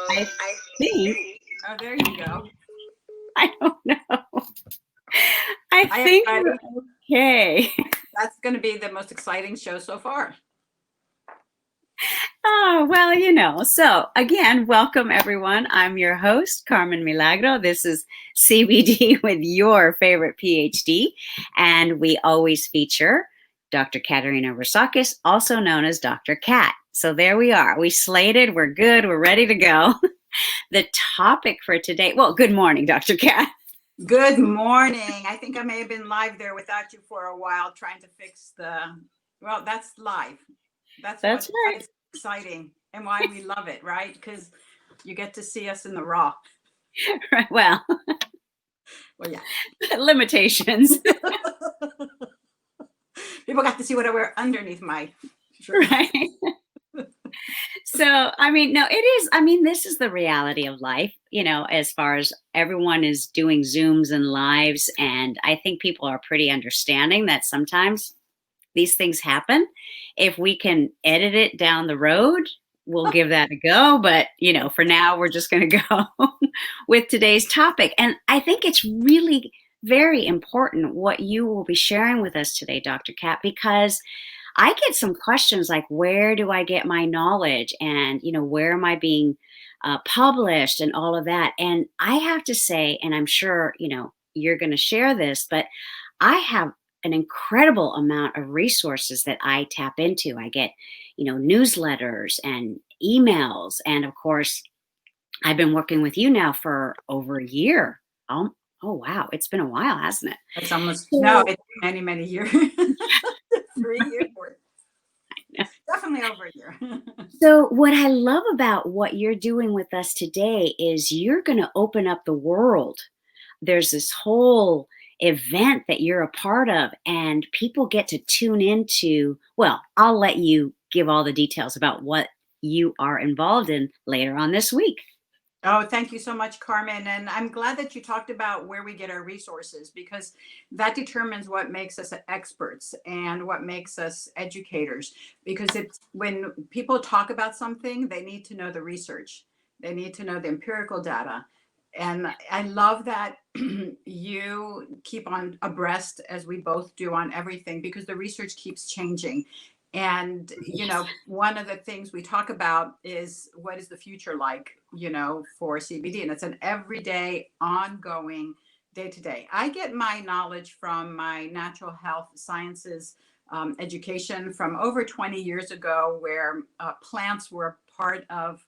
I think, Oh, there you go. I don't know. I Hi, think everybody. we're okay. That's going to be the most exciting show so far. Oh, well. So again, welcome everyone. I'm your host, Carmen Milagro. This is CBD with your favorite PhD. And we always feature Dr. Katerina Rozakis, also known as Dr. Kat. So there we are. We slated, we're good, we're ready to go. The topic for today, well, good morning, Dr. Kat. Good morning. I think I may have been live there without you for a while trying to fix well, that's live. That's That's why right. it's exciting and why we love it, right? Because you get to see us in the raw. Right. Well, yeah. limitations. People got to see what I wear underneath my shirt. Right. So, no, it is. This is the reality of life, as far as everyone is doing Zooms and lives. And I think people are pretty understanding that sometimes these things happen. If we can edit it down the road, we'll give that a go. But, for now, we're just going to go with today's topic. And I think it's really very important what you will be sharing with us today, Dr. Kat, because I get some questions like, where do I get my knowledge? And, where am I being published and all of that? And I have to say, and I'm sure, you're going to share this, but I have an incredible amount of resources that I tap into. I get, newsletters and emails. And of course, I've been working with you now for over a year. Oh wow. It's been a while, hasn't it? It's almost, no, it's many, many years. 3 years. Definitely over a year. So what I love about what you're doing with us today is you're going to open up the world. There's this whole event that you're a part of, and people get to tune into. Well, I'll let you give all the details about what you are involved in later on this week. Oh, thank you so much, Carmen. And I'm glad that you talked about where we get our resources, because that determines what makes us experts and what makes us educators. Because it's when people talk about something, they need to know the research, they need to know the empirical data. And I love that you keep on abreast, as we both do, on everything, because the research keeps changing. And, one of the things we talk about is, what is the future like, for CBD? And it's an everyday, ongoing, day to day. I get my knowledge from my natural health sciences education from over 20 years ago, where plants were part of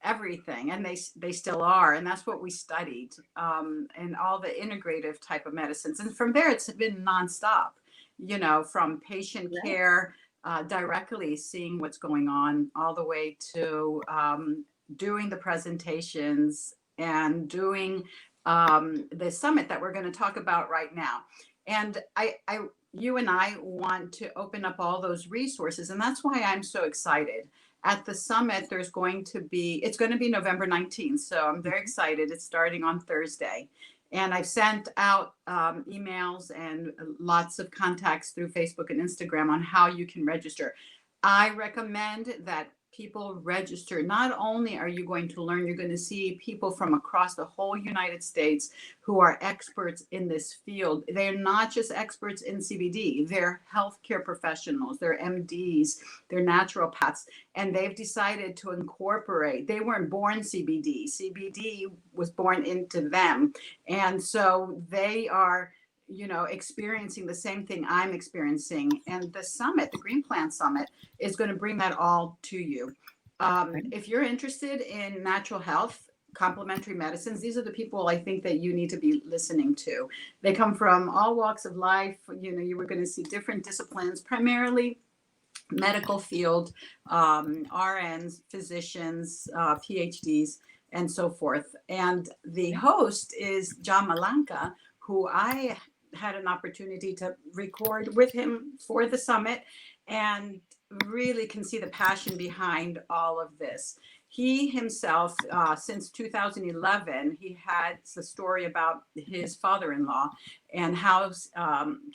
everything, and they still are, and that's what we studied, and all the integrative type of medicines. And from there, it's been nonstop, from patient care, directly seeing what's going on, all the way to doing the presentations and doing the summit that we're going to talk about right now. And you and I want to open up all those resources, and that's why I'm so excited. At the summit, it's going to be November 19th. So I'm very excited. It's starting on Thursday. And I've sent out emails and lots of contacts through Facebook and Instagram on how you can register. I recommend that people register. Not only are you going to learn, you're going to see people from across the whole United States who are experts in this field. They're not just experts in CBD, they're healthcare professionals, they're MDs, they're naturopaths, and they've decided to incorporate. They weren't born CBD. CBD was born into them. And so they are experiencing the same thing I'm experiencing. And the summit, the Green Plant Summit, is going to bring that all to you. If you're interested in natural health, complementary medicines, these are the people I think that you need to be listening to. They come from all walks of life. You were going to see different disciplines, primarily medical field, RNs, physicians, PhDs, and so forth. And the host is John Malanka, who I had an opportunity to record with him for the summit, and really can see the passion behind all of this. He himself, since 2011, he had the story about his father-in-law and how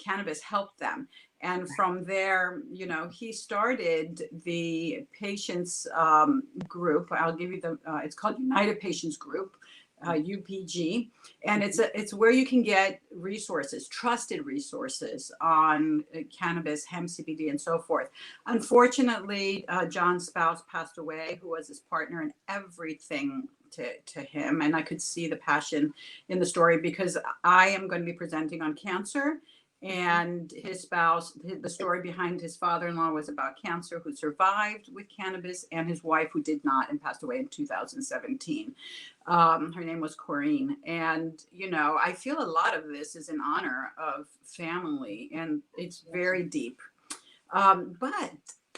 cannabis helped them. And from there, he started the patients group. I'll give you it's called United Patients Group, UPG, and it's where you can get resources, trusted resources on cannabis, hemp, CBD, and so forth. Unfortunately, John's spouse passed away, who was his partner in everything to him, and I could see the passion in the story because I am going to be presenting on cancer. And his spouse, the story behind his father-in-law was about cancer, who survived with cannabis, and his wife, who did not and passed away in 2017. Her name was Corinne. And, I feel a lot of this is in honor of family, and it's very deep. But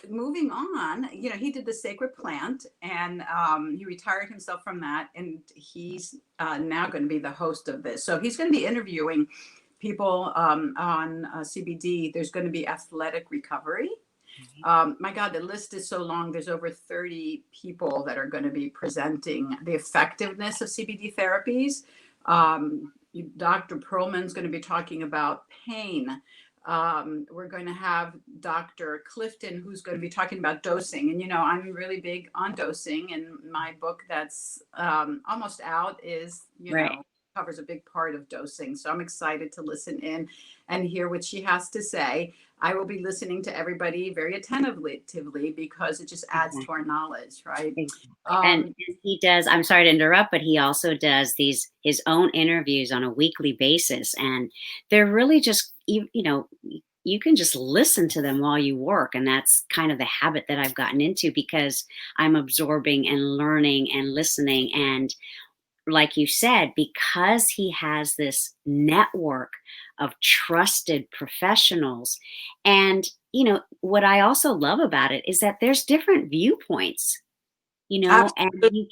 moving on, he did the sacred plant, and he retired himself from that, and he's now going to be the host of this. So he's going to be interviewing people on CBD. There's going to be athletic recovery. My God, the list is so long. There's over 30 people that are going to be presenting the effectiveness of CBD therapies. Dr. Perlman's going to be talking about pain. We're going to have Dr. Clifton, who's going to be talking about dosing. And, I'm really big on dosing. And my book that's almost out is, Right. covers a big part of dosing. So I'm excited to listen in and hear what she has to say. I will be listening to everybody very attentively because it just adds to our knowledge, right? Exactly. And he does, I'm sorry to interrupt, but he also does his own interviews on a weekly basis. And they're really just, you can just listen to them while you work. And that's kind of the habit that I've gotten into because I'm absorbing and learning and listening. And like you said, because he has this network of trusted professionals. And, what I also love about it is that there's different viewpoints, and you Absolutely.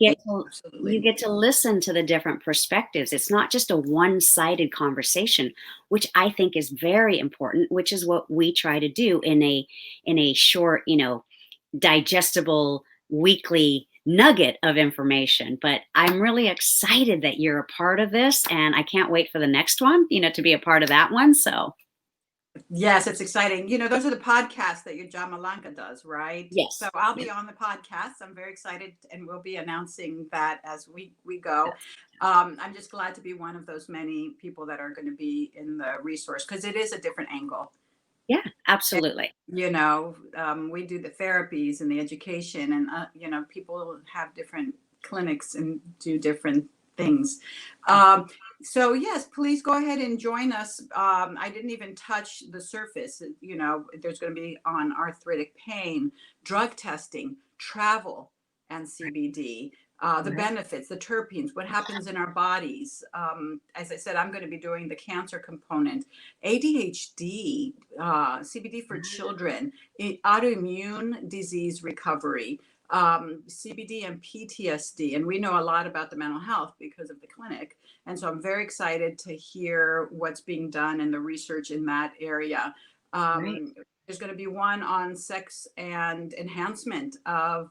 get to listen to the different perspectives. It's not just a one-sided conversation, which I think is very important, which is what we try to do in a short, digestible weekly nugget of information. But I'm really excited that you're a part of this, and I can't wait for the next one, to be a part of that one. So Yes, it's exciting. Those are the podcasts that your John Malanka does, right? yes, So I'll be on the podcast. I'm very excited, and we'll be announcing that as we go. I'm just glad to be one of those many people that are going to be in the resource because it is a different angle. yeah, absolutely. We do the therapies and the education, and people have different clinics and do different things. So yes, please go ahead and join us. I didn't even touch the surface. There's going to be on arthritic pain, drug testing, travel, and CBD. The benefits, the terpenes, what happens in our bodies. As I said, I'm going to be doing the cancer component, ADHD, CBD for children, autoimmune disease recovery, CBD and PTSD. And we know a lot about the mental health because of the clinic. And so I'm very excited to hear what's being done in the research in that area. There's going to be one on sex and enhancement of,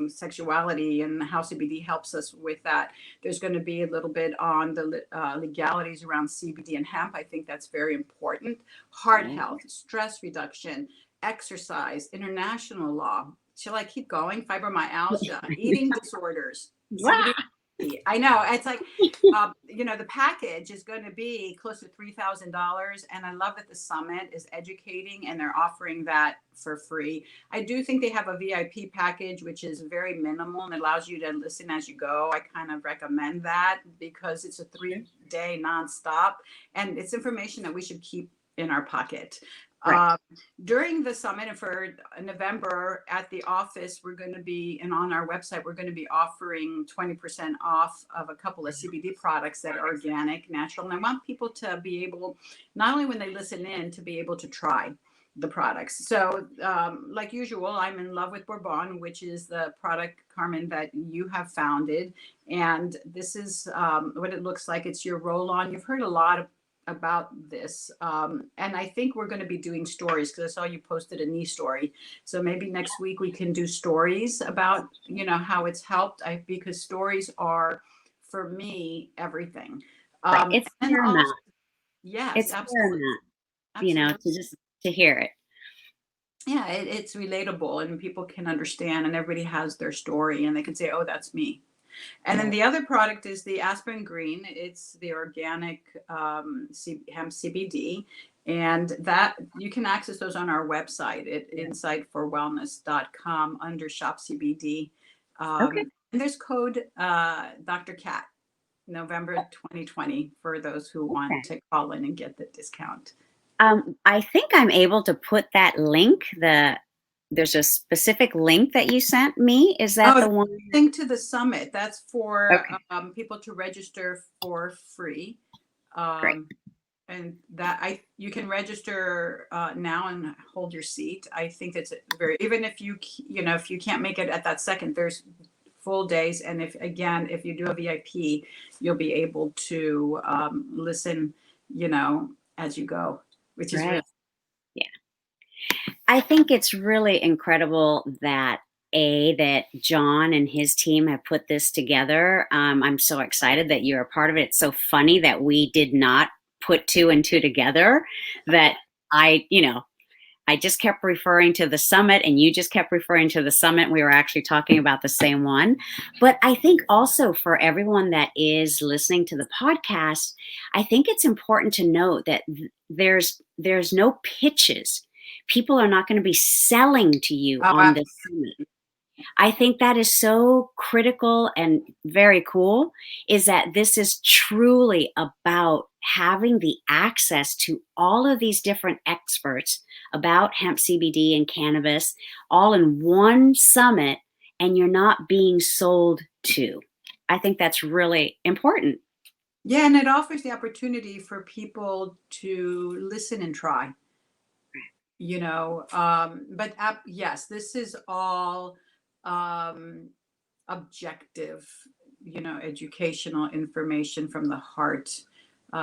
sexuality and how CBD helps us with that. There's going to be a little bit on the legalities around CBD and hemp. I think that's very important. Heart health, stress reduction, exercise, international law. Shall I keep going? Fibromyalgia, eating disorders. Wow. I know. It's like, the package is going to be close to $3,000. And I love that the summit is educating and they're offering that for free. I do think they have a VIP package, which is very minimal and allows you to listen as you go. I kind of recommend that because it's a 3-day nonstop. And it's information that we should keep in our pocket. Right. During the summit and for November at the office, we're going to be, and on our website, we're going to be offering 20% off of a couple of CBD products that are organic, natural. And I want people to be able, not only when they listen in, to be able to try the products. So like usual, I'm in love with Bourbon, which is the product, Carmen, that you have founded. And this is what it looks like. It's your roll-on. You've heard a lot about this. And I think we're going to be doing stories because I saw you posted a knee story. So maybe next week we can do stories about, how it's helped. Because stories are, for me, everything. Right. It's paramount. Yes, It's absolutely. paramount. Absolutely. to just to hear it. Yeah, it's relatable and people can understand, and everybody has their story and they can say, oh, that's me. And then Right. the other product is the Aspen Green. It's the organic hemp CBD. And that you can access those on our website at Yeah. insightforwellness.com under shop CBD. Okay. And there's code Dr. Cat, November 2020, for those who want Okay. to call in and get the discount. I think I'm able to put that link. There's a specific link that you sent me. Is that Oh, the one? link to the summit. That's for Okay, people to register for free. great. Um, and that I you can register now and hold your seat. I think that's very, even if if you can't make it at that second, there's full days. And if you do a VIP, you'll be able to listen, as you go, which is really. Right. Yeah. I think it's really incredible that John and his team have put this together. I'm so excited that you're a part of it. It's so funny that we did not put two and two together. That I just kept referring to the summit, and you just kept referring to the summit. We were actually talking about the same one. But I think also for everyone that is listening to the podcast, I think it's important to note that there's no pitches. People are not going to be selling to you on Oh, this summit. I think that is so critical and very cool, is that this is truly about having the access to all of these different experts about hemp CBD and cannabis all in one summit, and you're not being sold to. I think that's really important. yeah, and it offers the opportunity for people to listen and try. But yes, this is all um, objective, educational information from the heart.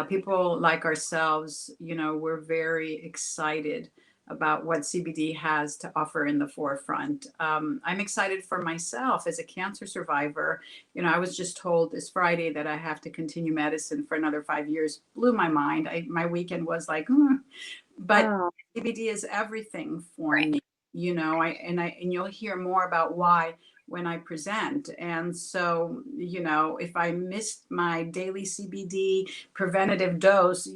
People like ourselves, we're very excited about what CBD has to offer in the forefront. I'm excited for myself as a cancer survivor. I was just told this Friday that I have to continue medicine for another 5 years. Blew my mind. My weekend was like, but Oh, CBD is everything for right. me. And you'll hear more about why when I present. And so, if I missed my daily CBD preventative dose,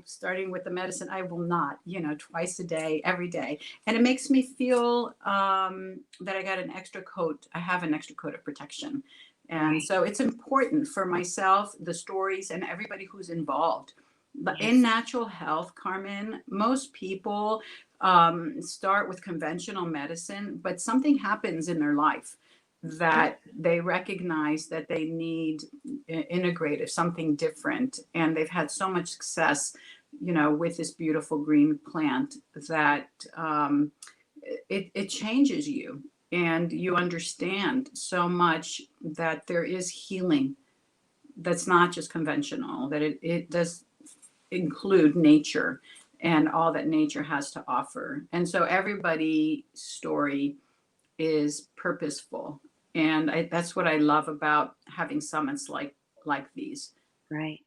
starting with the medicine, I will not, twice a day, every day. And it makes me feel that I got an extra coat. I have an extra coat of protection. And Right. so it's important for myself, the stories, and everybody who's involved. But in Yes. natural health, Carmen, most people start with conventional medicine, but something happens in their life that they recognize that they need integrative, something different. And they've had so much success, with this beautiful green plant that it changes you. And you understand so much that there is healing that's not just conventional, that it does include nature and all that nature has to offer. And so everybody's story is purposeful. And that's what I love about having summits like these. Right.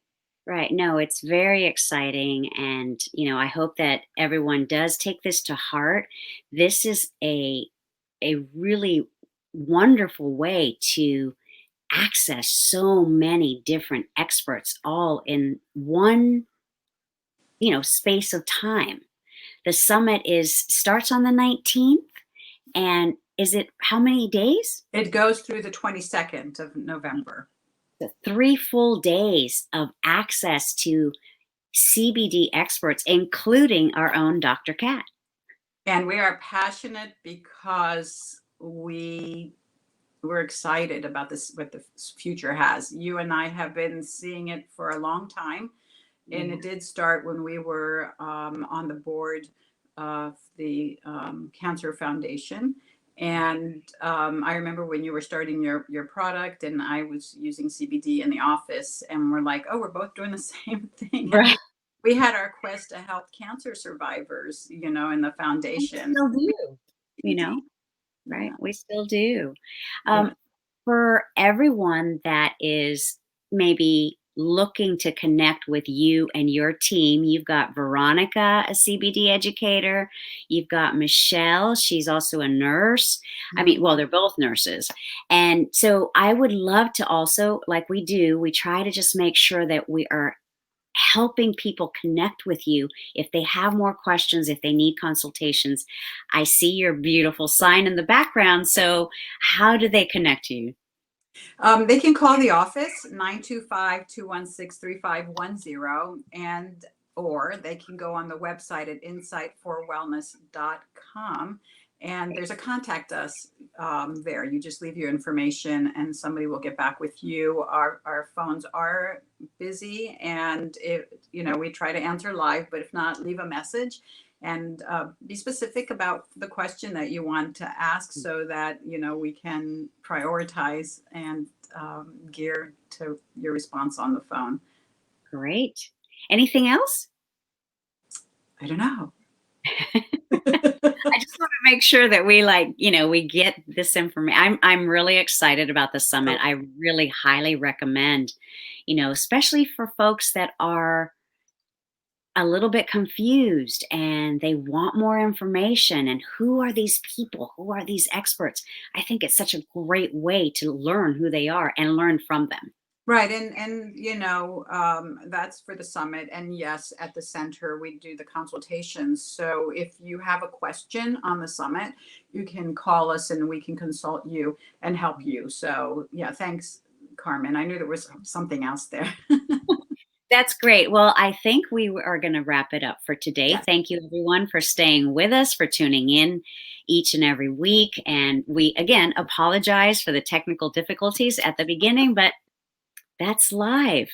Right. No, it's very exciting. And, I hope that everyone does take this to heart. This is a really wonderful way to access so many different experts all in one, space of time. The summit is starts on the 19th, and is it how many days? It goes through the 22nd of November. The 3 full days of access to CBD experts, including our own Dr. Cat. And we are passionate because we're excited about this, what the future has. You and I have been seeing it for a long time. And Yeah. it did start when we were on the board of the Cancer Foundation. And I remember when you were starting your product, and I was using CBD in the office, and we're like, oh, we're both doing the same thing. And Right. we had our quest to help cancer survivors, in the We foundation. still do, you CBD. know, right? Yeah. We still do. Yeah. For everyone that is maybe looking to connect with you and your team. You've got Veronica, a CBD educator. You've got Michelle. She's also a nurse. I mean, well, they're both nurses. And so I would love to also, like we do, we try to just make sure that we are helping people connect with you if they have more questions, if they need consultations. I see your beautiful sign in the background. So how do they connect to you? They can call the office 925-216-3510, and or they can go on the website at insightforwellness.com, and there's a contact us there. You just leave your information and somebody will get back with you. Our phones are busy, and we try to answer live, but if not, leave a message and be specific about the question that you want to ask so that we can prioritize and gear to your response on the phone. Great. Anything else? I don't know. I just want to make sure that we we get this information. I'm really excited about the summit. I really highly recommend, especially for folks that are a little bit confused and they want more information, and who are these people? Who are these experts? I think it's such a great way to learn who they are and learn from them. Right. And that's for the summit. And yes, at the center, we do the consultations. So if you have a question on the summit, you can call us and we can consult you and help you. So yeah, thanks, Carmen. I knew there was something else there. That's great. Well, I think we are going to wrap it up for today. Yes. Thank you, everyone, for staying with us, for tuning in each and every week. And we, again, apologize for the technical difficulties at the beginning, but that's live.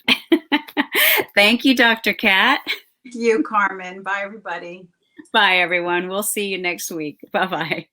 Thank you, Dr. Kat. Thank you, Carmen. Bye, everybody. Bye, everyone. We'll see you next week. Bye-bye.